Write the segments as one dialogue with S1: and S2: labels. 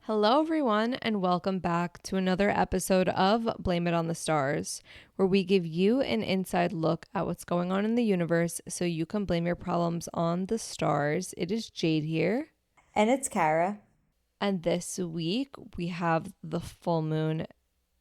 S1: Hello, everyone, and welcome back to another episode of Blame It on the Stars, where we give you an inside look at what's going on in the universe so you can blame your problems on the stars. It is Jade here.
S2: And it's Kara.
S1: And this week we have the full moon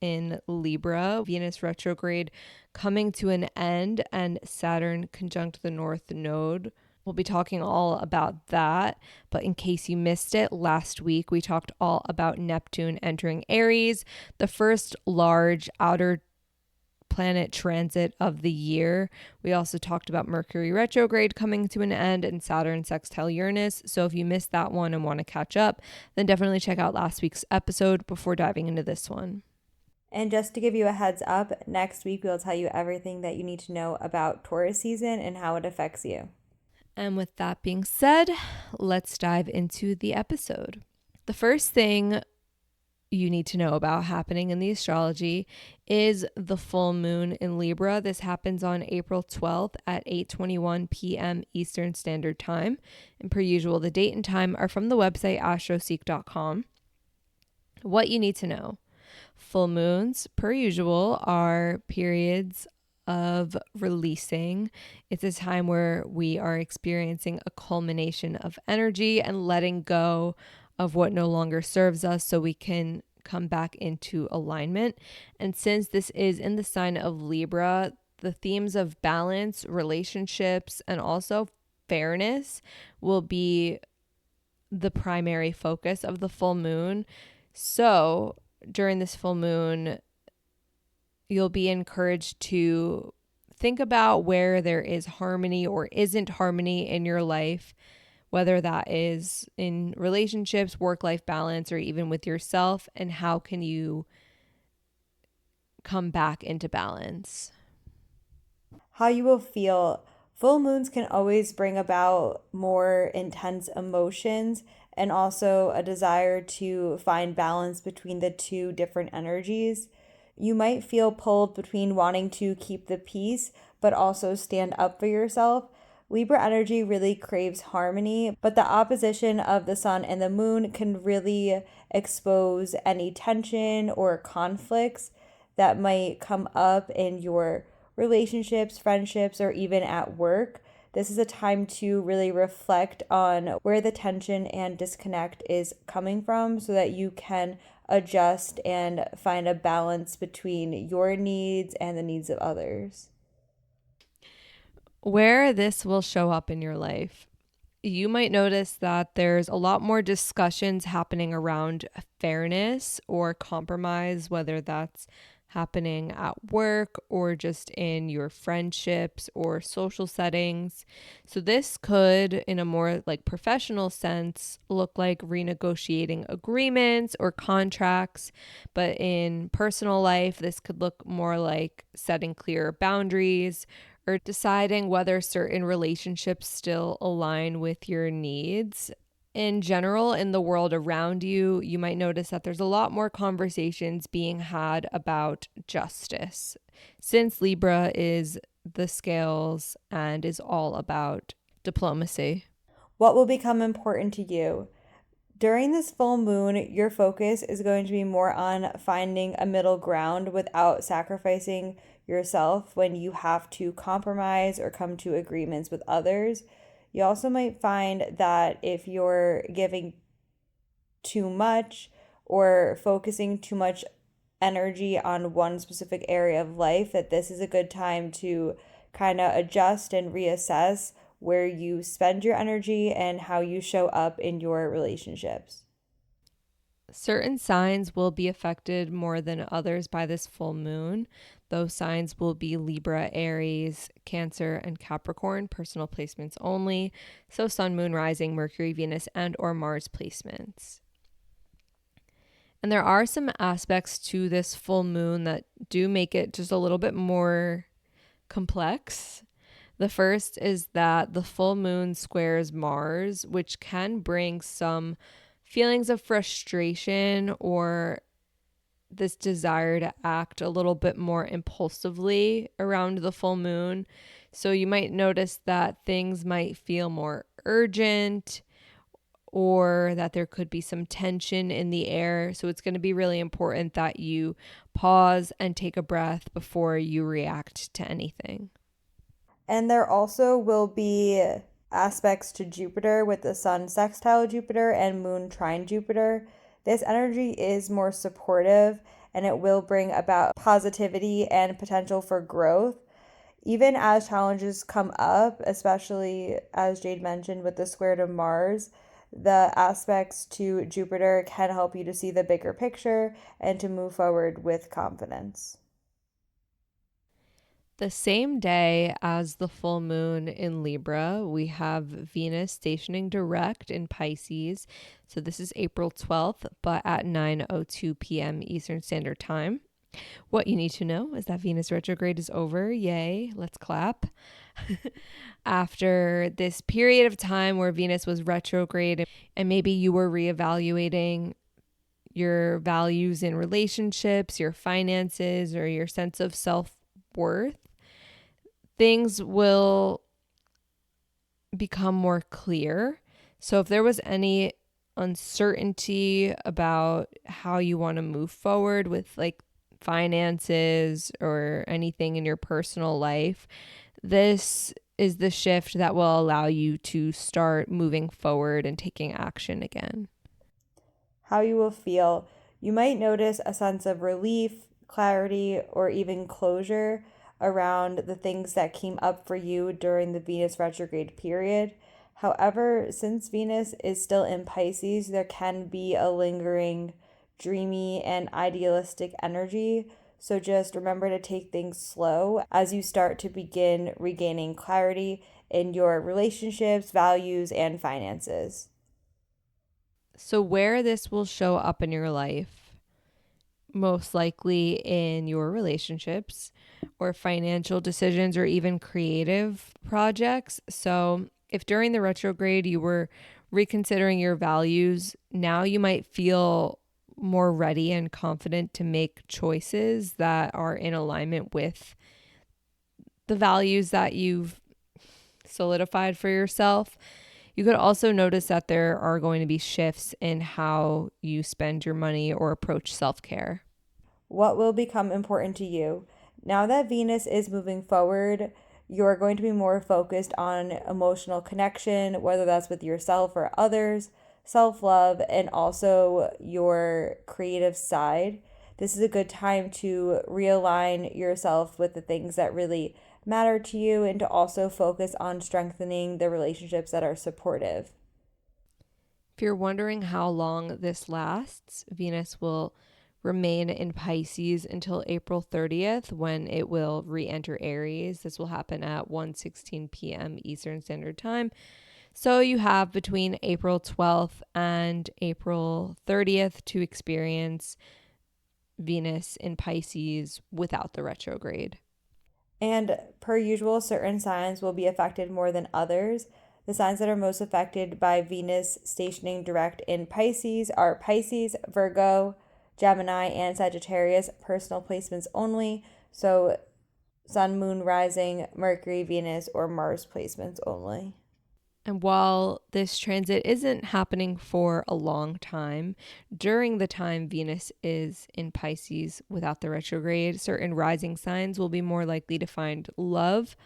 S1: in Libra, Venus retrograde coming to an end, and Saturn conjunct the North Node. We'll be talking all about that, but in case you missed it, last week we talked all about Neptune entering Aries, the first large outer planet transit of the year. We also talked about Mercury retrograde coming to an end and Saturn sextile Uranus. So if you missed that one and want to catch up, then definitely check out last week's episode before diving into this one.
S2: And just to give you a heads up, next week we'll tell you everything that you need to know about Taurus season and how it affects you.
S1: And with that being said, let's dive into the episode. The first thing you need to know about happening in the astrology is the full moon in Libra. This happens on April 12th at 8:21 p.m. Eastern Standard Time. And per usual, the date and time are from the website astroseek.com. What you need to know. Full moons, per usual, are periods of releasing. It's a time where we are experiencing a culmination of energy and letting go of what no longer serves us so we can come back into alignment. And since this is in the sign of Libra, the themes of balance, relationships, and also fairness will be the primary focus of the full moon. So during this full moon, you'll be encouraged to think about where there is harmony or isn't harmony in your life, whether that is in relationships, work-life balance, or even with yourself, and how can you come back into balance.
S2: How you will feel. Full moons can always bring about more intense emotions and also a desire to find balance between the two different energies. You might feel pulled between wanting to keep the peace, but also stand up for yourself. Libra energy really craves harmony, but the opposition of the sun and the moon can really expose any tension or conflicts that might come up in your relationships, friendships, or even at work. This is a time to really reflect on where the tension and disconnect is coming from so that you can adjust and find a balance between your needs and the needs of others.
S1: Where this will show up in your life. You might notice that there's a lot more discussions happening around fairness or compromise, whether that's happening at work or just in your friendships or social settings. So this could, in a more professional sense, look like renegotiating agreements or contracts. But in personal life, this could look more like setting clear boundaries or deciding whether certain relationships still align with your needs. In general, in the world around you, you might notice that there's a lot more conversations being had about justice, since Libra is the scales and is all about diplomacy.
S2: What will become important to you? During this full moon, your focus is going to be more on finding a middle ground without sacrificing yourself when you have to compromise or come to agreements with others. You also might find that if you're giving too much or focusing too much energy on one specific area of life, that this is a good time to kind of adjust and reassess where you spend your energy and how you show up in your relationships.
S1: Certain signs will be affected more than others by this full moon. Those signs will be Libra, Aries, Cancer, and Capricorn, personal placements only. So Sun, Moon, Rising, Mercury, Venus, and or Mars placements. And there are some aspects to this full moon that do make it just a little bit more complex. The first is that the full moon squares Mars, which can bring some feelings of frustration or this desire to act a little bit more impulsively around the full moon. So you might notice that things might feel more urgent, or that there could be some tension in the air. So it's going to be really important that you pause and take a breath before you react to anything.
S2: And there also will be aspects to Jupiter with the sun sextile Jupiter and moon trine Jupiter. This energy is more supportive and it will bring about positivity and potential for growth. Even as challenges come up, especially as Jade mentioned with the square to Mars, the aspects to Jupiter can help you to see the bigger picture and to move forward with confidence.
S1: The same day as the full moon in Libra, we have Venus stationing direct in Pisces. So this is April 12th, but at 9:02 p.m. Eastern Standard Time. What you need to know is that Venus retrograde is over. Yay, let's clap. After this period of time where Venus was retrograde and maybe you were reevaluating your values in relationships, your finances, or your sense of self-worth, things will become more clear. So if there was any uncertainty about how you want to move forward with like finances or anything in your personal life, this is the shift that will allow you to start moving forward and taking action again.
S2: How you will feel. You might notice a sense of relief, clarity, or even closure around the things that came up for you during the Venus retrograde period. However, since Venus is still in Pisces, there can be a lingering, dreamy, and idealistic energy. So just remember to take things slow as you start to begin regaining clarity in your relationships, values, and finances.
S1: So where this will show up in your life, most likely in your relationships or financial decisions or even creative projects. So if during the retrograde you were reconsidering your values, now you might feel more ready and confident to make choices that are in alignment with the values that you've solidified for yourself. You could also notice that there are going to be shifts in how you spend your money or approach self-care.
S2: What will become important to you? Now that Venus is moving forward, you're going to be more focused on emotional connection, whether that's with yourself or others, self love, and also your creative side. This is a good time to realign yourself with the things that really matter to you and to also focus on strengthening the relationships that are supportive.
S1: If you're wondering how long this lasts, Venus will remain in Pisces until April 30th when it will re-enter Aries. This will happen at 1:16 p.m. Eastern Standard Time. So you have between April 12th and April 30th to experience Venus in Pisces without the retrograde.
S2: And per usual, certain signs will be affected more than others. The signs that are most affected by Venus stationing direct in Pisces are Pisces, Virgo, Gemini, and Sagittarius, personal placements only. So Sun, Moon, Rising, Mercury, Venus, or Mars placements only.
S1: And while this transit isn't happening for a long time, during the time Venus is in Pisces without the retrograde, certain rising signs will be more likely to find love.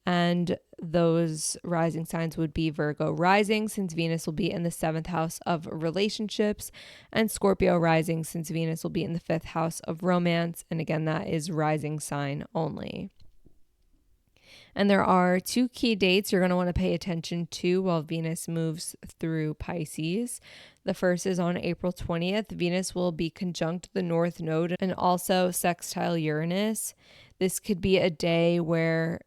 S1: And those rising signs would be Virgo rising, since Venus will be in the 7th house of relationships, and Scorpio rising, since Venus will be in the 5th house of romance. And again, that is rising sign only. And there are 2 key dates you're going to want to pay attention to while Venus moves through Pisces. The first is on April 20th. Venus will be conjunct the North Node and also sextile Uranus. This could be a day where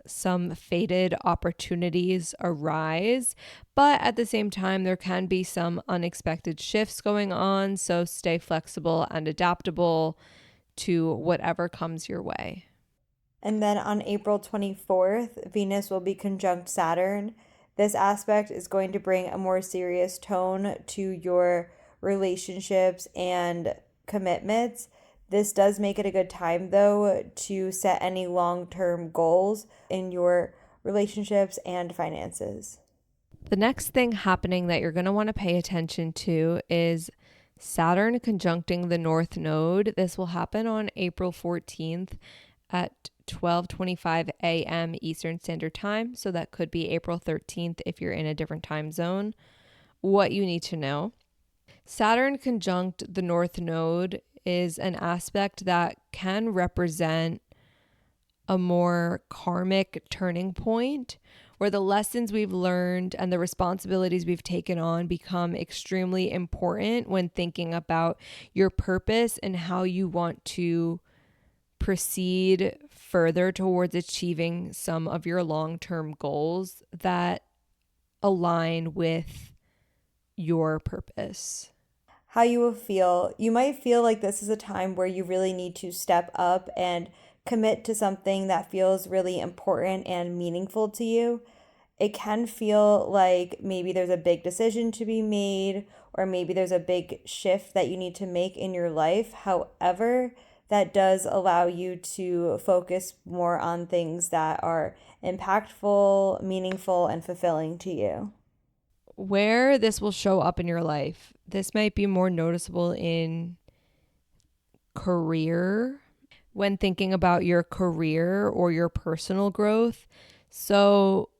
S1: some fated opportunities arise, but at the same time, there can be some unexpected shifts going on. So stay flexible and adaptable to whatever comes your way.
S2: And then on April 24th, Venus will be conjunct Saturn. This aspect is going to bring a more serious tone to your relationships and commitments. This does make it a good time, though, to set any long-term goals in your relationships and finances.
S1: The next thing happening that you're going to want to pay attention to is Saturn conjuncting the North Node. This will happen on April 14th at 12:25 a.m. Eastern Standard Time. So that could be April 13th if you're in a different time zone. What you need to know. Saturn conjunct the North Node is an aspect that can represent a more karmic turning point where the lessons we've learned and the responsibilities we've taken on become extremely important when thinking about your purpose and how you want to proceed further towards achieving some of your long-term goals that align with your purpose.
S2: How you will feel. You might feel like this is a time where you really need to step up and commit to something that feels really important and meaningful to you. It can feel like maybe there's a big decision to be made, or maybe there's a big shift that you need to make in your life. However, that does allow you to focus more on things that are impactful, meaningful, and fulfilling to you.
S1: Where this will show up in your life, this might be more noticeable in career, when thinking about your career or your personal growth. So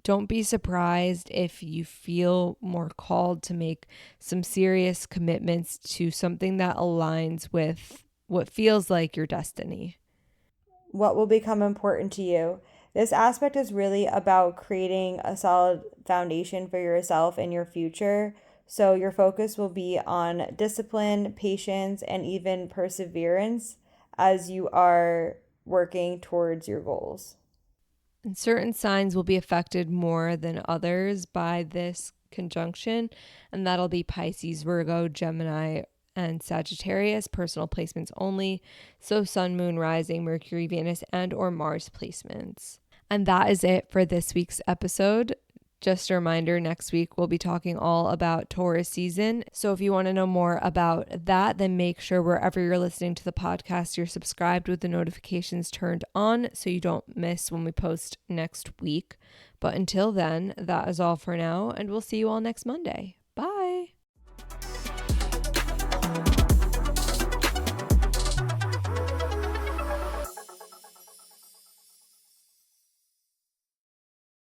S1: don't be surprised if you feel more called to make some serious commitments to something that aligns with what feels like your destiny.
S2: What will become important to you? This aspect is really about creating a solid foundation for yourself and your future. So your focus will be on discipline, patience, and even perseverance as you are working towards your goals.
S1: And certain signs will be affected more than others by this conjunction, and that'll be Pisces, Virgo, Gemini, and Sagittarius, personal placements only. So Sun, Moon, Rising, Mercury, Venus, and or Mars placements. And that is it for this week's episode. Just a reminder, next week we'll be talking all about Taurus season. So if you want to know more about that, then make sure wherever you're listening to the podcast, you're subscribed with the notifications turned on so you don't miss when we post next week. But until then, that is all for now, and we'll see you all next Monday.